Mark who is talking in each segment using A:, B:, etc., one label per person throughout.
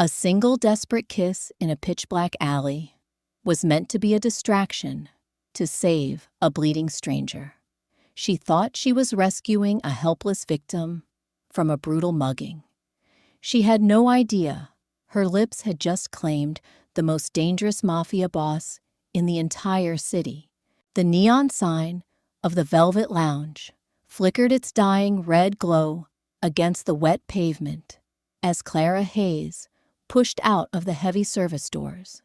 A: A single desperate kiss in a pitch-black alley was meant to be a distraction to save a bleeding stranger. She thought she was rescuing a helpless victim from a brutal mugging. She had no idea her lips had just claimed the most dangerous mafia boss in the entire city. The neon sign of the Velvet Lounge flickered its dying red glow against the wet pavement as Clara Hayes pushed out of the heavy service doors.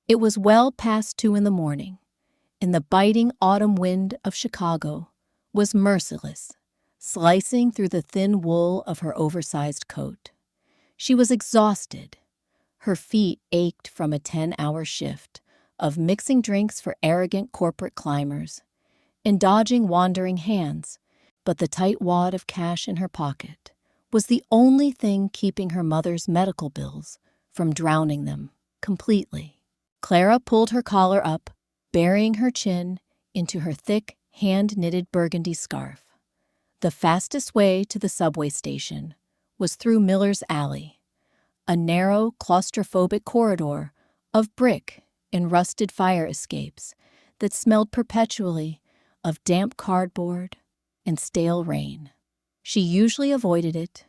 A: It was well past 2 a.m, and the biting autumn wind of Chicago was merciless, slicing through the thin wool of her oversized coat. She was exhausted. Her feet ached from a 10-hour shift of mixing drinks for arrogant corporate climbers and dodging wandering hands, but the tight wad of cash in her pocket was the only thing keeping her mother's medical bills from drowning them completely. Clara pulled her collar up, burying her chin into her thick, hand-knitted burgundy scarf. The fastest way to the subway station was through Miller's Alley, a narrow, claustrophobic corridor of brick and rusted fire escapes that smelled perpetually of damp cardboard and stale rain. She usually avoided it,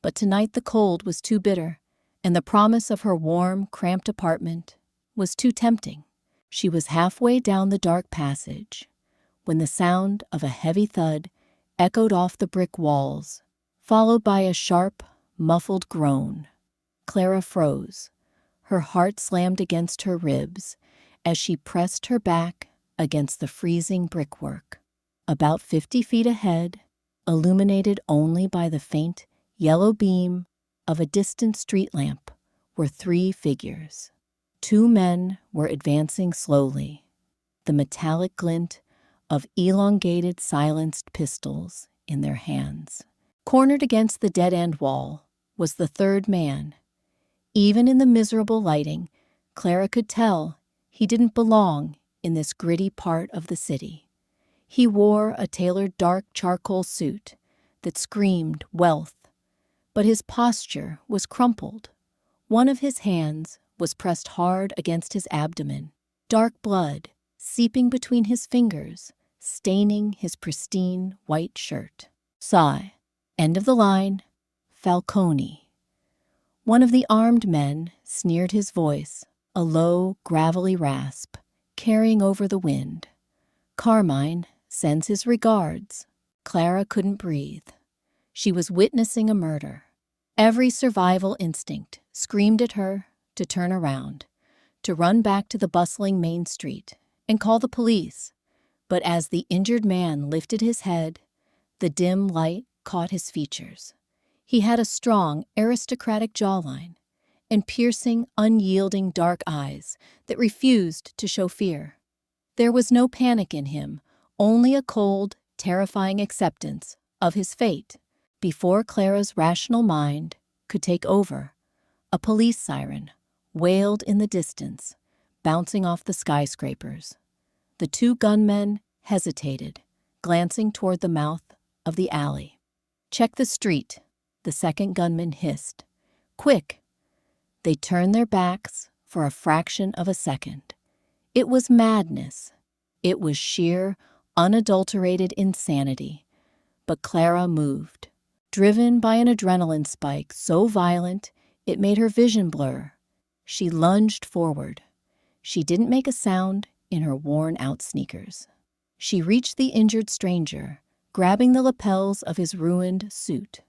A: but tonight the cold was too bitter, and the promise of her warm, cramped apartment was too tempting. She was halfway down the dark passage when the sound of a heavy thud echoed off the brick walls, followed by a sharp, muffled groan. Clara froze. Her heart slammed against her ribs as she pressed her back against the freezing brickwork. About 50 feet ahead, illuminated only by the faint yellow beam of a distant street lamp, were 3 figures. 2 men were advancing slowly, the metallic glint of elongated, silenced pistols in their hands. Cornered against the dead-end wall was the 3rd man. Even in the miserable lighting, Clara could tell he didn't belong in this gritty part of the city. He wore a tailored dark charcoal suit that screamed wealth, but his posture was crumpled. One of his hands was pressed hard against his abdomen, dark blood seeping between his fingers, staining his pristine white shirt. Sigh. End of the line. Falcone. One of the armed men sneered, his voice a low, gravelly rasp, carrying over the wind. Carmine sends his regards. Clara couldn't breathe. She was witnessing a murder. Every survival instinct screamed at her to turn around, to run back to the bustling main street and call the police. But as the injured man lifted his head, the dim light caught his features. He had a strong, aristocratic jawline and piercing, unyielding dark eyes that refused to show fear. There was no panic in him, only a cold, terrifying acceptance of his fate. Before Clara's rational mind could take over, a police siren wailed in the distance, bouncing off the skyscrapers. The 2 gunmen hesitated, glancing toward the mouth of the alley. "Check the street," the 2nd gunman hissed. "Quick!" They turned their backs for a fraction of a second. It was madness. It was sheer, unadulterated insanity. But Clara moved, driven by an adrenaline spike so violent it made her vision blur. She lunged forward. She didn't make a sound in her worn-out sneakers. She reached the injured stranger, grabbing the lapels of his ruined suit.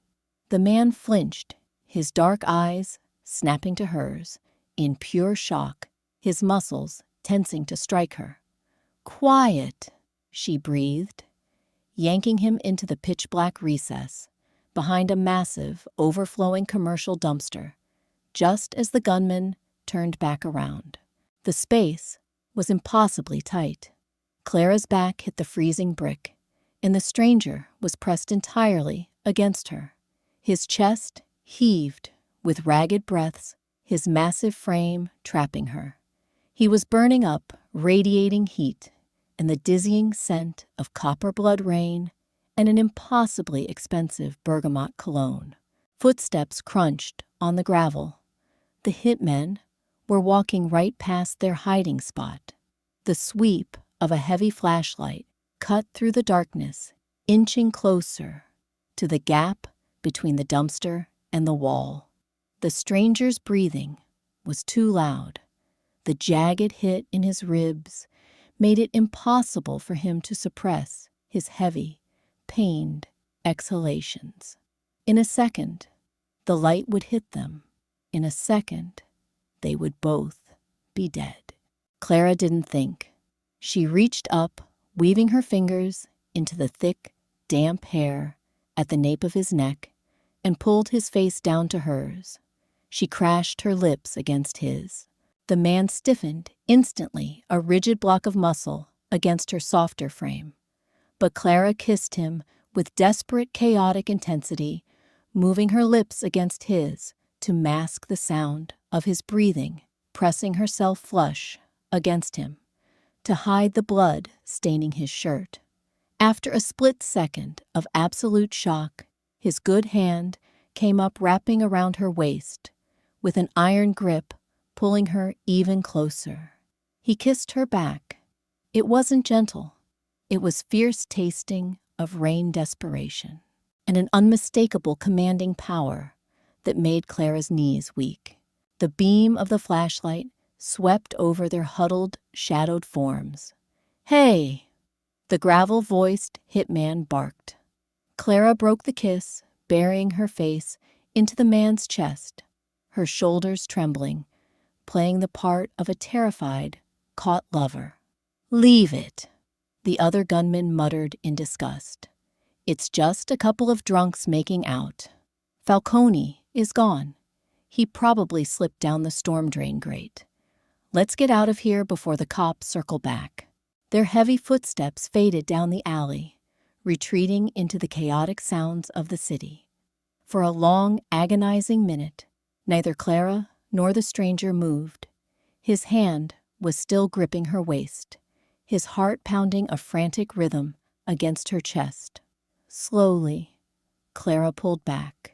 A: The man flinched, his dark eyes snapping to hers, in pure shock, his muscles tensing to strike her. "Quiet," she breathed, yanking him into the pitch-black recess behind a massive, overflowing commercial dumpster, just as the gunman turned back around. The space was impossibly tight. Clara's back hit the freezing brick, and the stranger was pressed entirely against her. His chest heaved with ragged breaths, his massive frame trapping her. He was burning up, radiating heat, and the dizzying scent of copper blood rain and an impossibly expensive bergamot cologne. Footsteps crunched on the gravel. The hitmen were walking right past their hiding spot. The sweep of a heavy flashlight cut through the darkness, inching closer to the gap between the dumpster and the wall. The stranger's breathing was too loud. The jagged hit in his ribs made it impossible for him to suppress his heavy, pained exhalations. In a second, the light would hit them. In a second, they would both be dead. Clara didn't think. She reached up, weaving her fingers into the thick, damp hair at the nape of his neck, and pulled his face down to hers. She crashed her lips against his. The man stiffened instantly, a rigid block of muscle against her softer frame. But Clara kissed him with desperate, chaotic intensity, moving her lips against his to mask the sound of his breathing, pressing herself flush against him to hide the blood staining his shirt. After a split second of absolute shock, his good hand came up, wrapping around her waist with an iron grip, pulling her even closer. He kissed her back. It wasn't gentle. It was fierce, tasting of rain desperation, and an unmistakable commanding power that made Clara's knees weak. The beam of the flashlight swept over their huddled, shadowed forms. "Hey!" the gravel-voiced hitman barked. Clara broke the kiss, burying her face into the man's chest, her shoulders trembling, playing the part of a terrified, caught lover. "Leave it," the other gunman muttered in disgust. "It's just a couple of drunks making out. Falcone is gone. He probably slipped down the storm drain grate. Let's get out of here before the cops circle back." Their heavy footsteps faded down the alley, retreating into the chaotic sounds of the city. For a long, agonizing minute, neither Clara nor the stranger moved. His hand was still gripping her waist, his heart pounding a frantic rhythm against her chest. Slowly, Clara pulled back.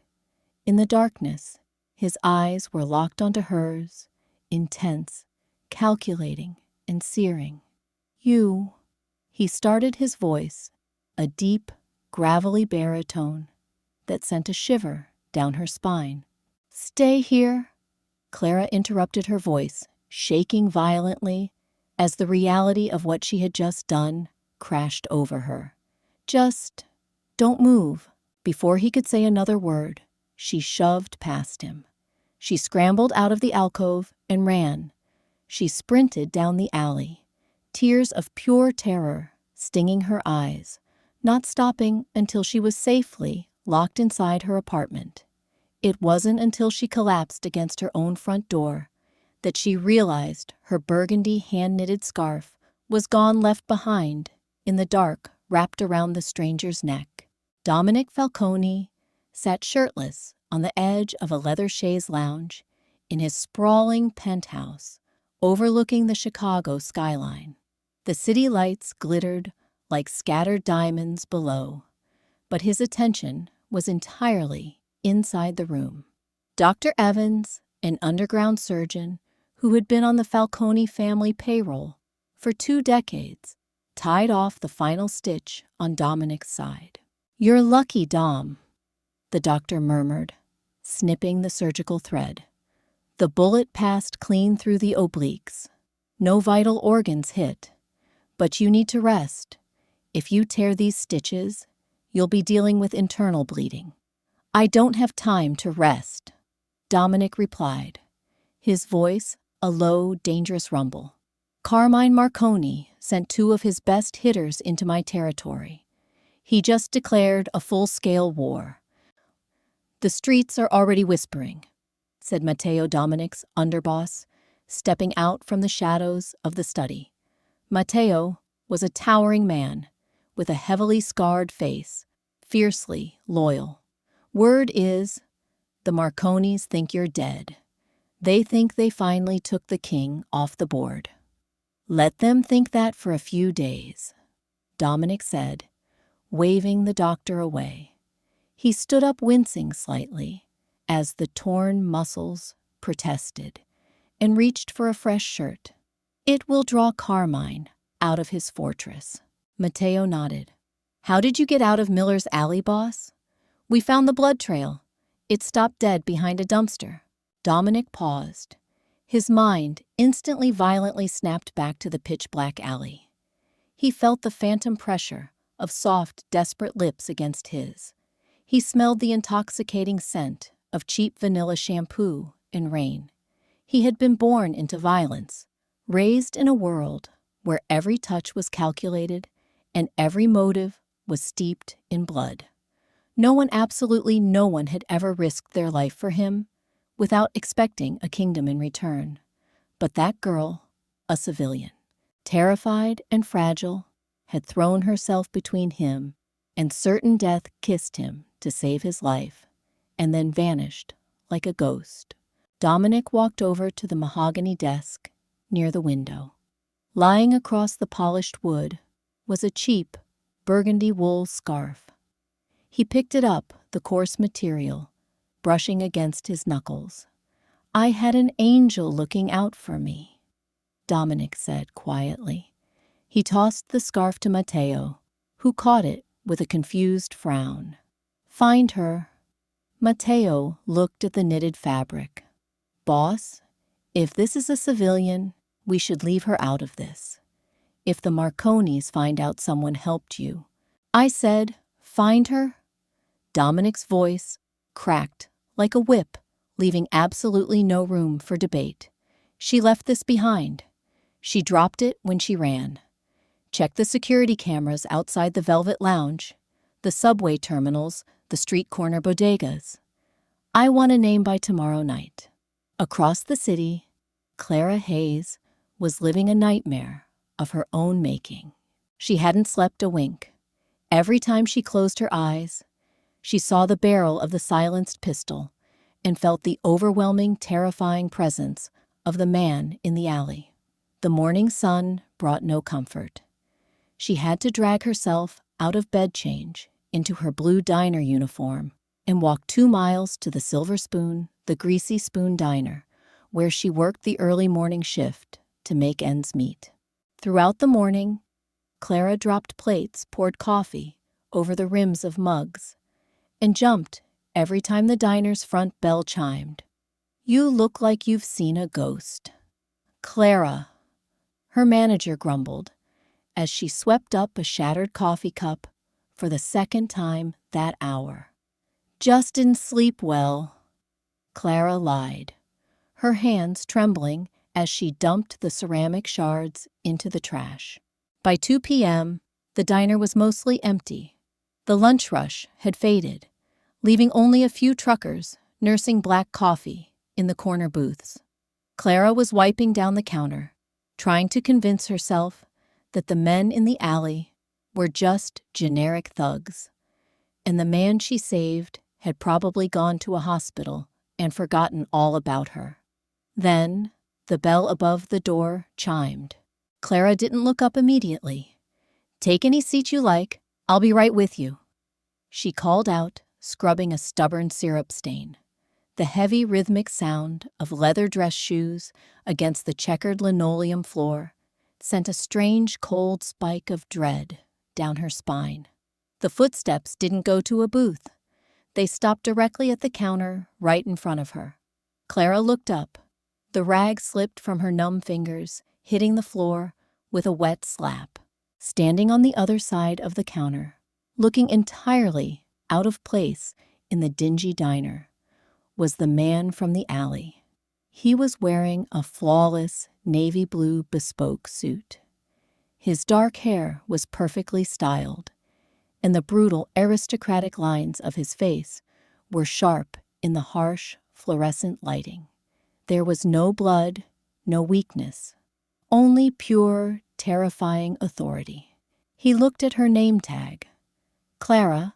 A: In the darkness, his eyes were locked onto hers, intense, calculating, and searing. "You," he started, his voice, a deep, gravelly baritone that sent a shiver down her spine. "Stay here," Clara interrupted, her voice shaking violently as the reality of what she had just done crashed over her. "Just don't move." Before he could say another word, she shoved past him. She scrambled out of the alcove and ran. She sprinted down the alley, tears of pure terror stinging her eyes, not stopping until she was safely locked inside her apartment. It wasn't until she collapsed against her own front door that she realized her burgundy hand-knitted scarf was gone, left behind in the dark, wrapped around the stranger's neck. Dominic Falcone sat shirtless on the edge of a leather chaise lounge in his sprawling penthouse overlooking the Chicago skyline. The city lights glittered like scattered diamonds below, but his attention was entirely inside the room. Dr. Evans, an underground surgeon who had been on the Falcone family payroll for 2 decades, tied off the final stitch on Dominic's side. "You're lucky, Dom," the doctor murmured, snipping the surgical thread. "The bullet passed clean through the obliques. No vital organs hit. But you need to rest. If you tear these stitches, you'll be dealing with internal bleeding." "I don't have time to rest," Dominic replied, his voice a low, dangerous rumble. "Carmine Marconi sent 2 of his best hitters into my territory. He just declared a full-scale war." "The streets are already whispering," said Matteo, Dominic's underboss, stepping out from the shadows of the study. Matteo was a towering man with a heavily scarred face, fiercely loyal. "Word is, the Marconis think you're dead. They think they finally took the king off the board." "Let them think that for a few days," Dominic said, waving the doctor away. He stood up, wincing slightly as the torn muscles protested, and reached for a fresh shirt. It will draw Carmine out of his fortress. Matteo nodded. How did you get out of Miller's alley, boss? We found the blood trail. It stopped dead behind a dumpster. Dominic paused. His mind instantly violently snapped back to the pitch-black alley. He felt the phantom pressure of soft, desperate lips against his. He smelled the intoxicating scent of cheap vanilla shampoo and rain. He had been born into violence, raised in a world where every touch was calculated and every motive was steeped in blood. Absolutely no one had ever risked their life for him without expecting a kingdom in return. But that girl, a civilian, terrified and fragile, had thrown herself between him and certain death, kissed him to save his life, and then vanished like a ghost. Dominic walked over to the mahogany desk near the window. Lying across the polished wood was a cheap burgundy wool scarf. He picked it up, the coarse material, brushing against his knuckles. I had an angel looking out for me, Dominic said quietly. He tossed the scarf to Matteo, who caught it with a confused frown. Find her. Matteo looked at the knitted fabric. Boss, if this is a civilian, we should leave her out of this. If the Marconis find out someone helped you. I said, find her? Dominic's voice cracked like a whip, leaving absolutely no room for debate. She left this behind. She dropped it when she ran. Check the security cameras outside the Velvet Lounge, the subway terminals, the street corner bodegas. I want a name by tomorrow night. Across the city, Clara Hayes was living a nightmare of her own making. She hadn't slept a wink. Every time she closed her eyes, she saw the barrel of the silenced pistol and felt the overwhelming, terrifying presence of the man in the alley. The morning sun brought no comfort. She had to drag herself out of bed change into her blue diner uniform and walk 2 miles to the Silver Spoon, the Greasy Spoon Diner, where she worked the early morning shift to make ends meet. Throughout the morning, Clara dropped plates, poured coffee over the rims of mugs, and jumped every time the diner's front bell chimed. You look like you've seen a ghost. Clara, her manager grumbled as she swept up a shattered coffee cup for the second time that hour. Just didn't sleep well, Clara lied, her hands trembling as she dumped the ceramic shards into the trash. By 2 p.m., the diner was mostly empty. The lunch rush had faded, leaving only a few truckers nursing black coffee in the corner booths. Clara was wiping down the counter, trying to convince herself that the men in the alley were just generic thugs, and the man she saved had probably gone to a hospital and forgotten all about her. Then, the bell above the door chimed. Clara didn't look up immediately. Take any seat you like, I'll be right with you, she called out, scrubbing a stubborn syrup stain. The heavy rhythmic sound of leather dress shoes against the checkered linoleum floor sent a strange cold spike of dread down her spine. The footsteps didn't go to a booth. They stopped directly at the counter right in front of her. Clara looked up. The rag slipped from her numb fingers, hitting the floor with a wet slap. Standing on the other side of the counter, looking entirely out of place in the dingy diner, was the man from the alley. He was wearing a flawless navy blue bespoke suit. His dark hair was perfectly styled, and the brutal aristocratic lines of his face were sharp in the harsh fluorescent lighting. There was no blood, no weakness, only pure, terrifying authority. He looked at her name tag. Clara.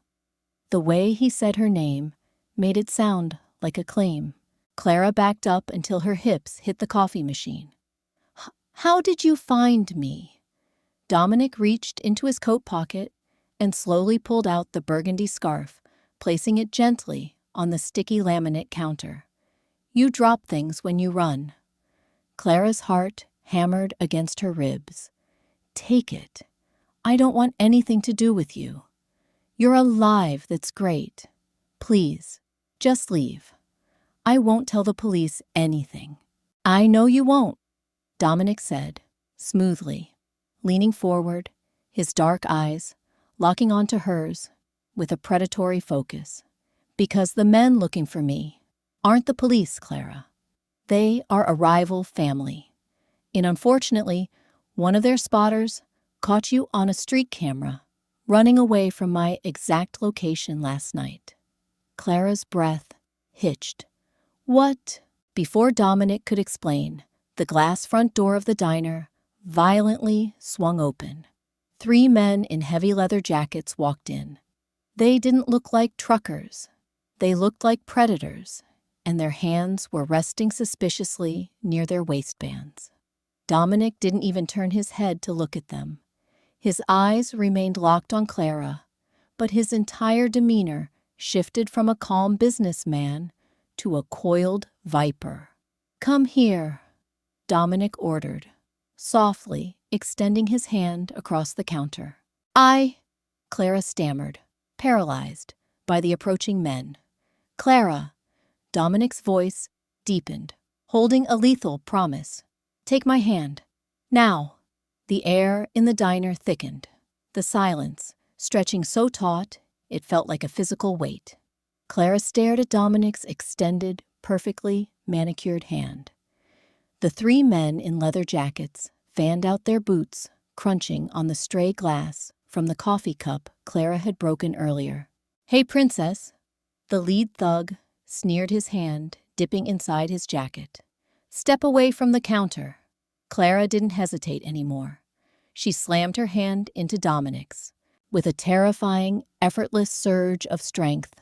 A: The way he said her name made it sound like a claim. Clara backed up until her hips hit the coffee machine. How did you find me? Dominic reached into his coat pocket and slowly pulled out the burgundy scarf, placing it gently on the sticky laminate counter. You drop things when you run. Clara's heart hammered against her ribs. Take it. I don't want anything to do with you. You're alive, that's great. Please, just leave. I won't tell the police anything. I know you won't, Dominic said, smoothly, leaning forward, his dark eyes locking onto hers with a predatory focus. Because the men looking for me aren't the police, Clara. They are a rival family. And unfortunately, one of their spotters caught you on a street camera running away from my exact location last night. Clara's breath hitched. What? Before Dominic could explain, the glass front door of the diner violently swung open. 3 men in heavy leather jackets walked in. They didn't look like truckers. They looked like predators, and their hands were resting suspiciously near their waistbands. Dominic didn't even turn his head to look at them. His eyes remained locked on Clara, but his entire demeanor shifted from a calm businessman to a coiled viper. Come here, Dominic ordered, softly extending his hand across the counter. Clara stammered, paralyzed by the approaching men. Clara, Dominic's voice deepened, holding a lethal promise. Take my hand. Now. The air in the diner thickened, the silence stretching so taut it felt like a physical weight. Clara stared at Dominic's extended, perfectly manicured hand. The 3 men in leather jackets fanned out their boots, crunching on the stray glass from the coffee cup Clara had broken earlier. Hey, princess. The lead thug sneered, his hand dipping inside his jacket. Step away from the counter. Clara didn't hesitate anymore. She slammed her hand into Dominic's. With a terrifying, effortless surge of strength,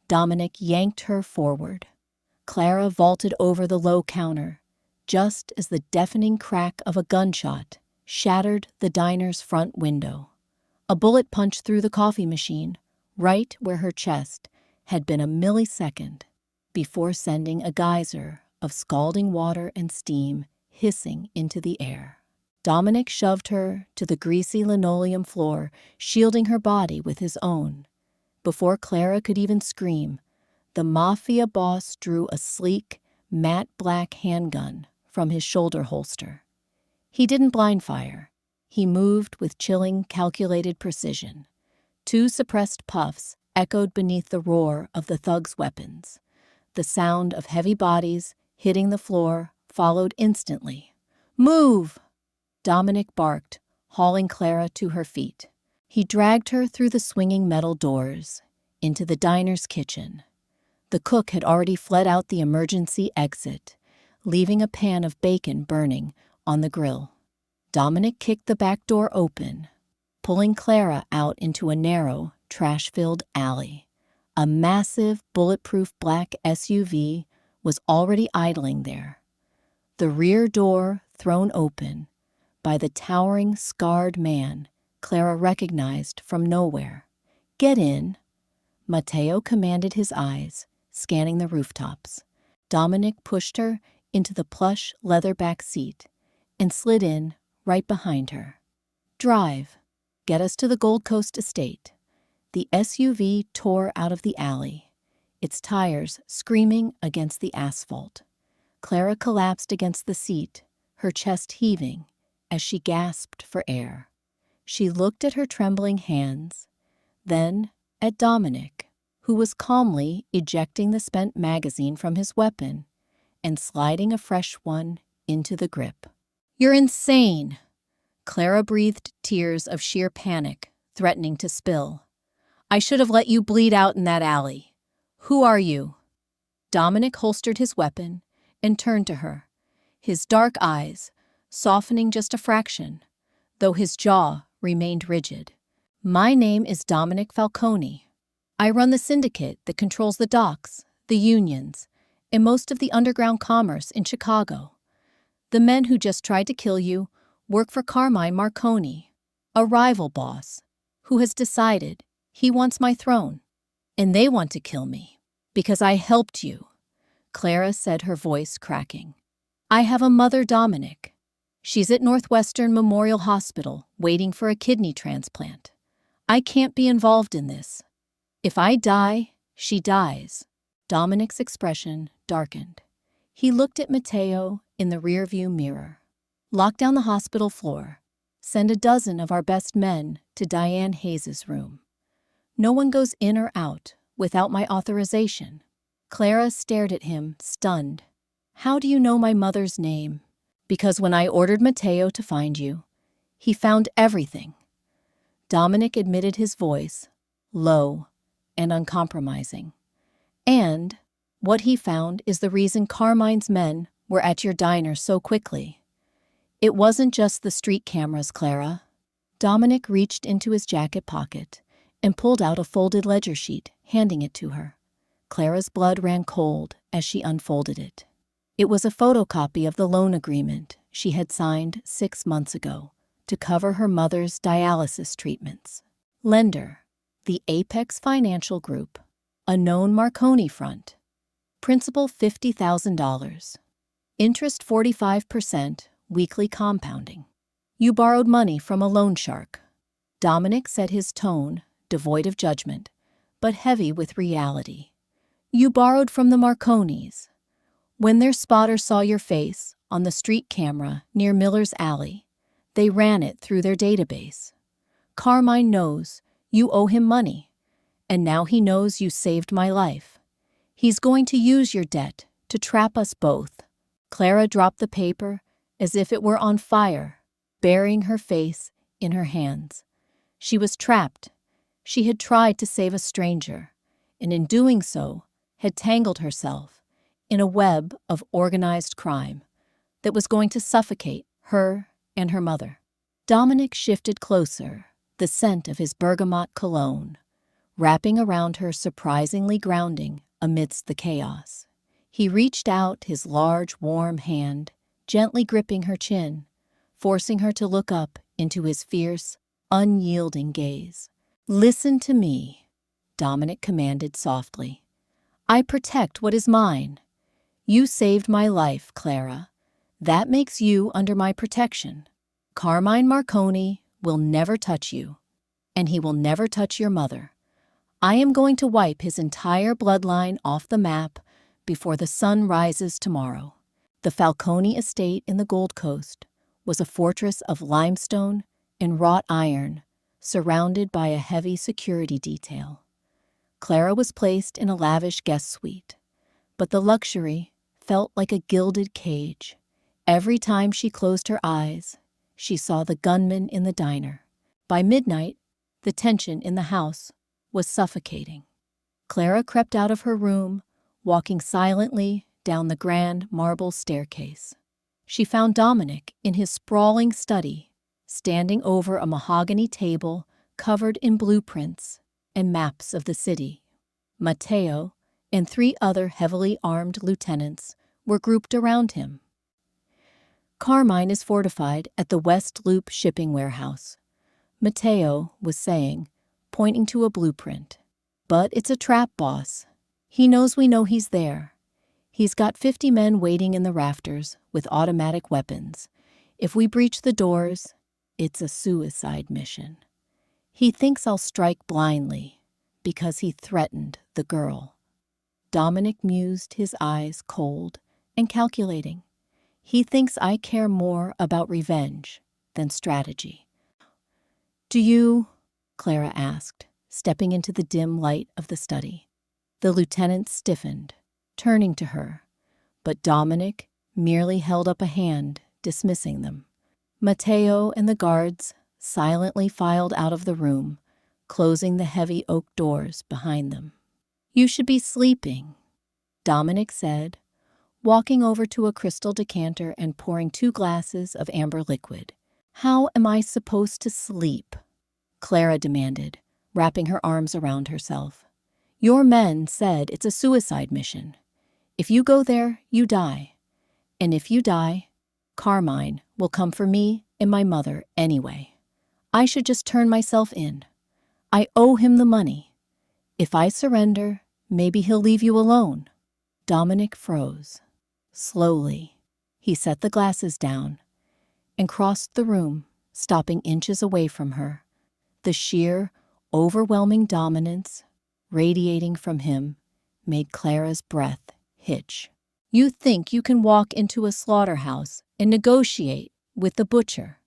A: Dominic yanked her forward. Clara vaulted over the low counter, just as the deafening crack of a gunshot shattered the diner's front window. A bullet punched through the coffee machine, right where her chest had been a millisecond before sending a geyser of scalding water and steam hissing into the air. Dominic shoved her to the greasy linoleum floor, shielding her body with his own. Before Clara could even scream, the Mafia boss drew a sleek, matte black handgun from his shoulder holster. He didn't blind fire. He moved with chilling, calculated precision. 2 suppressed puffs echoed beneath the roar of the thug's weapons. The sound of heavy bodies hitting the floor followed instantly. Move! Dominic barked, hauling Clara to her feet. He dragged her through the swinging metal doors, into the diner's kitchen. The cook had already fled out the emergency exit, leaving a pan of bacon burning on the grill. Dominic kicked the back door open, pulling Clara out into a narrow, trash-filled alley. A massive, bulletproof black SUV was already idling there. The rear door thrown open by the towering, scarred man Clara recognized from nowhere. Get in, Matteo commanded, his eyes scanning the rooftops. Dominic pushed her into the plush leather back seat and slid in right behind her. Drive. Get us to the Gold Coast estate. The SUV tore out of the alley, its tires screaming against the asphalt. Clara collapsed against the seat, her chest heaving as she gasped for air. She looked at her trembling hands, then at Dominic, who was calmly ejecting the spent magazine from his weapon and sliding a fresh one into the grip. You're insane! Clara breathed tears of sheer panic, threatening to spill. I should have let you bleed out in that alley. Who are you? Dominic holstered his weapon and turned to her, his dark eyes softening just a fraction, though his jaw remained rigid. My name is Dominic Falcone. I run the syndicate that controls the docks, the unions, and most of the underground commerce in Chicago. The men who just tried to kill you work for Carmine Marconi, a rival boss, who has decided he wants my throne. And they want to kill me because I helped you. Clara said, her voice cracking. I have a mother, Dominic. She's at Northwestern Memorial Hospital, waiting for a kidney transplant. I can't be involved in this. If I die, she dies. Dominic's expression darkened. He looked at Matteo in the rearview mirror. Lock down the hospital floor. Send a dozen of our best men to Diane Hayes' room. No one goes in or out without my authorization. Clara stared at him, stunned. How do you know my mother's name? Because when I ordered Matteo to find you, he found everything. Dominic admitted, his voice low and uncompromising. And what he found is the reason Carmine's men were at your diner so quickly. It wasn't just the street cameras, Clara. Dominic reached into his jacket pocket and pulled out a folded ledger sheet, handing it to her. Clara's blood ran cold as she unfolded it. It was a photocopy of the loan agreement she had signed 6 months ago to cover her mother's dialysis treatments. Lender, the Apex Financial Group, a known Marconi front. Principal $50,000. Interest 45%, weekly compounding. You borrowed money from a loan shark. Dominic said, his tone devoid of judgment, but heavy with reality. You borrowed from the Marconis. When their spotter saw your face on the street camera near Miller's Alley, they ran it through their database. Carmine knows you owe him money, and now he knows you saved my life. He's going to use your debt to trap us both. Clara dropped the paper as if it were on fire, burying her face in her hands. She was trapped. She had tried to save a stranger, and in doing so, had tangled herself in a web of organized crime that was going to suffocate her and her mother. Dominic shifted closer, the scent of his bergamot cologne wrapping around her, surprisingly grounding amidst the chaos. He reached out his large, warm hand, gently gripping her chin, forcing her to look up into his fierce, unyielding gaze. Listen to me, Dominic commanded softly. I protect what is mine. You saved my life, Clara. That makes you under my protection. Carmine Marconi will never touch you, and he will never touch your mother. I am going to wipe his entire bloodline off the map before the sun rises tomorrow. The Falcone estate in the Gold Coast was a fortress of limestone and wrought iron, surrounded by a heavy security detail. Clara was placed in a lavish guest suite, but the luxury felt like a gilded cage. Every time she closed her eyes, she saw the gunman in the diner. By midnight, the tension in the house was suffocating. Clara crept out of her room, walking silently down the grand marble staircase. She found Dominic in his sprawling study, standing over a mahogany table covered in blueprints and maps of the city. Matteo and 3 other heavily armed lieutenants were grouped around him. Carmine is fortified at the West Loop shipping warehouse, Matteo was saying, pointing to a blueprint. But it's a trap, boss. He knows we know he's there. He's got 50 men waiting in the rafters with automatic weapons. If we breach the doors, it's a suicide mission. He thinks I'll strike blindly because he threatened the girl. Dominic mused, his eyes cold and calculating. He thinks I care more about revenge than strategy. Do you? Clara asked, stepping into the dim light of the study. The lieutenant stiffened, turning to her, but Dominic merely held up a hand, dismissing them. Matteo and the guards silently filed out of the room, closing the heavy oak doors behind them. You should be sleeping, Dominic said, walking over to a crystal decanter and pouring 2 glasses of amber liquid. How am I supposed to sleep? Clara demanded, wrapping her arms around herself. Your men said it's a suicide mission. If you go there, you die. And if you die, Carmine will come for me and my mother anyway. I should just turn myself in. I owe him the money. If I surrender, maybe he'll leave you alone. Dominic froze. Slowly, he set the glasses down and crossed the room, stopping inches away from her. The sheer, overwhelming dominance radiating from him made Clara's breath hitch. You think you can walk into a slaughterhouse and negotiate with the butcher?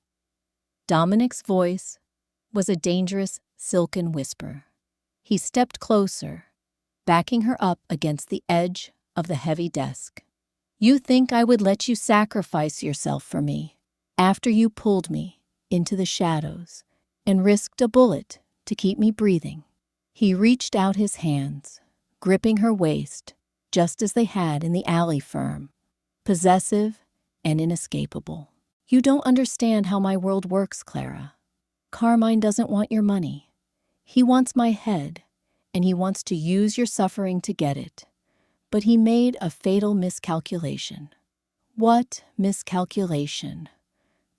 A: Dominic's voice was a dangerous, silken whisper. He stepped closer, backing her up against the edge of the heavy desk. You think I would let you sacrifice yourself for me after you pulled me into the shadows and risked a bullet to keep me breathing? He reached out his hands, gripping her waist, just as they had in the alley firm, possessive and inescapable. You don't understand how my world works, Clara. Carmine doesn't want your money. He wants my head, and he wants to use your suffering to get it. But he made a fatal miscalculation. What miscalculation?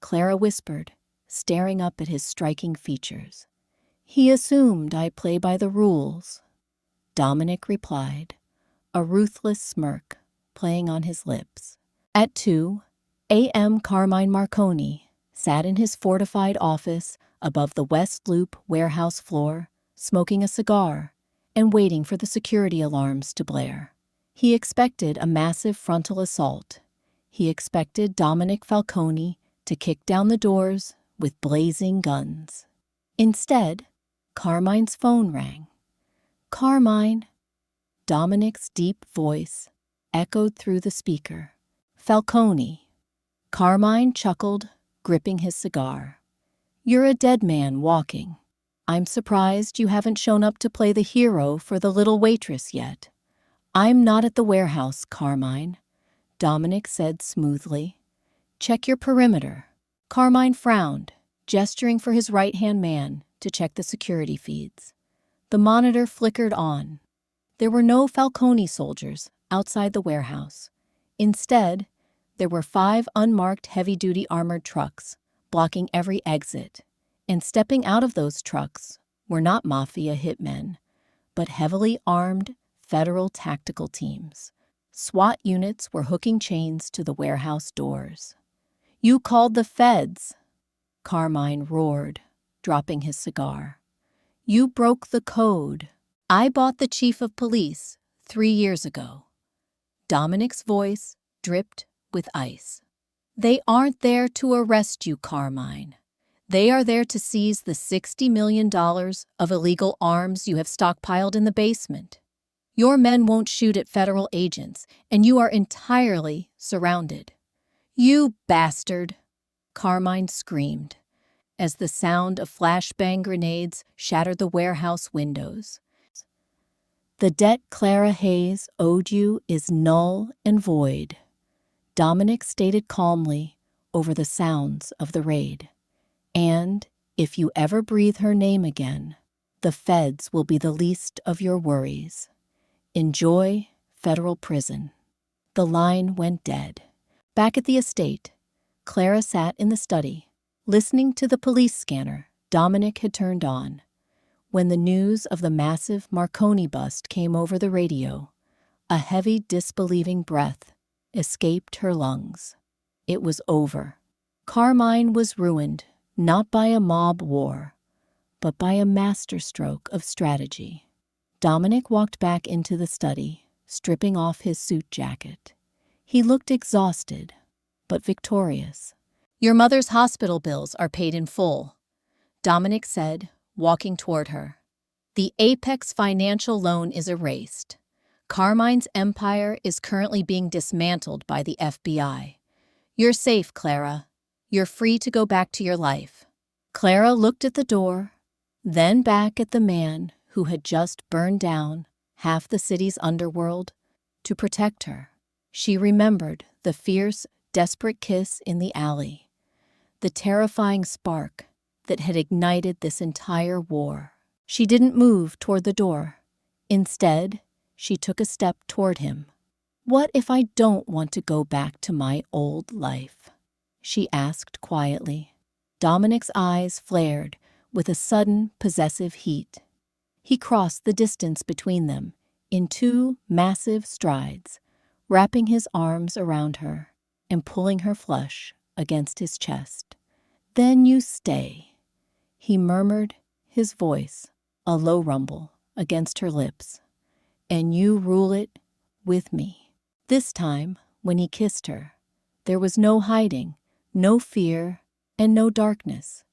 A: Clara whispered, staring up at his striking features. He assumed I play by the rules. Dominic replied, a ruthless smirk playing on his lips. At 2 a.m., Carmine Marconi sat in his fortified office above the West Loop warehouse floor, smoking a cigar and waiting for the security alarms to blare. He expected a massive frontal assault. He expected Dominic Falcone to kick down the doors with blazing guns. Instead, Carmine's phone rang. Carmine. Dominic's deep voice echoed through the speaker. Falcone. Carmine chuckled, gripping his cigar. You're a dead man walking. I'm surprised you haven't shown up to play the hero for the little waitress yet. I'm not at the warehouse, Carmine, Dominic said smoothly. Check your perimeter. Carmine frowned, gesturing for his right-hand man to check the security feeds. The monitor flickered on. There were no Falcone soldiers outside the warehouse. Instead, there were 5 unmarked heavy-duty armored trucks blocking every exit, and stepping out of those trucks were not Mafia hitmen, but heavily armed federal tactical teams. SWAT units were hooking chains to the warehouse doors. You called the feds, Carmine roared, dropping his cigar. You broke the code. I bought the chief of police 3 years ago. Dominic's voice dripped with ice. They aren't there to arrest you, Carmine. They are there to seize the $60 million of illegal arms you have stockpiled in the basement. Your men won't shoot at federal agents, and you are entirely surrounded. You bastard! Carmine screamed, as the sound of flashbang grenades shattered the warehouse windows. The debt Clara Hayes owed you is null and void, Dominic stated calmly over the sounds of the raid. And if you ever breathe her name again, the feds will be the least of your worries. Enjoy federal prison. The line went dead. Back at the estate, Clara sat in the study, listening to the police scanner Dominic had turned on. When the news of the massive Marconi bust came over the radio, a heavy, disbelieving breath escaped her lungs. It was over. Carmine was ruined, not by a mob war, but by a masterstroke of strategy. Dominic walked back into the study, stripping off his suit jacket. He looked exhausted, but victorious. Your mother's hospital bills are paid in full, Dominic said, walking toward her. The Apex financial loan is erased. Carmine's empire is currently being dismantled by the FBI. You're safe, Clara. You're free to go back to your life. Clara looked at the door, then back at the man who had just burned down half the city's underworld to protect her. She remembered the fierce, desperate kiss in the alley, the terrifying spark that had ignited this entire war. She didn't move toward the door. Instead, she took a step toward him. What if I don't want to go back to my old life? She asked quietly. Dominic's eyes flared with a sudden, possessive heat. He crossed the distance between them in 2 massive strides, wrapping his arms around her and pulling her flush against his chest. "Then you stay," he murmured, his voice a low rumble against her lips, "and you rule it with me." This time, when he kissed her, there was no hiding, no fear, and no darkness.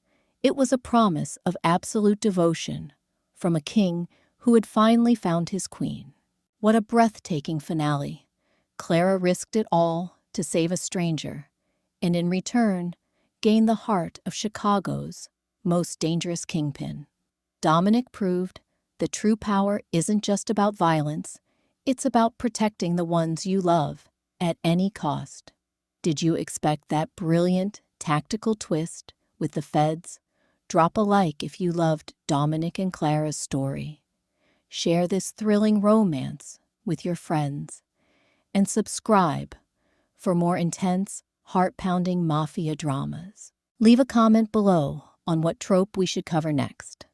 A: It was a promise of absolute devotion from a king who had finally found his queen. What a breathtaking finale. Clara risked it all to save a stranger, and in return, gained the heart of Chicago's most dangerous kingpin. Dominic proved that true power isn't just about violence, it's about protecting the ones you love at any cost. Did you expect that brilliant, tactical twist with the feds? Drop a like if you loved Dominic and Clara's story. Share this thrilling romance with your friends. And subscribe for more intense, heart-pounding mafia dramas. Leave a comment below on what trope we should cover next.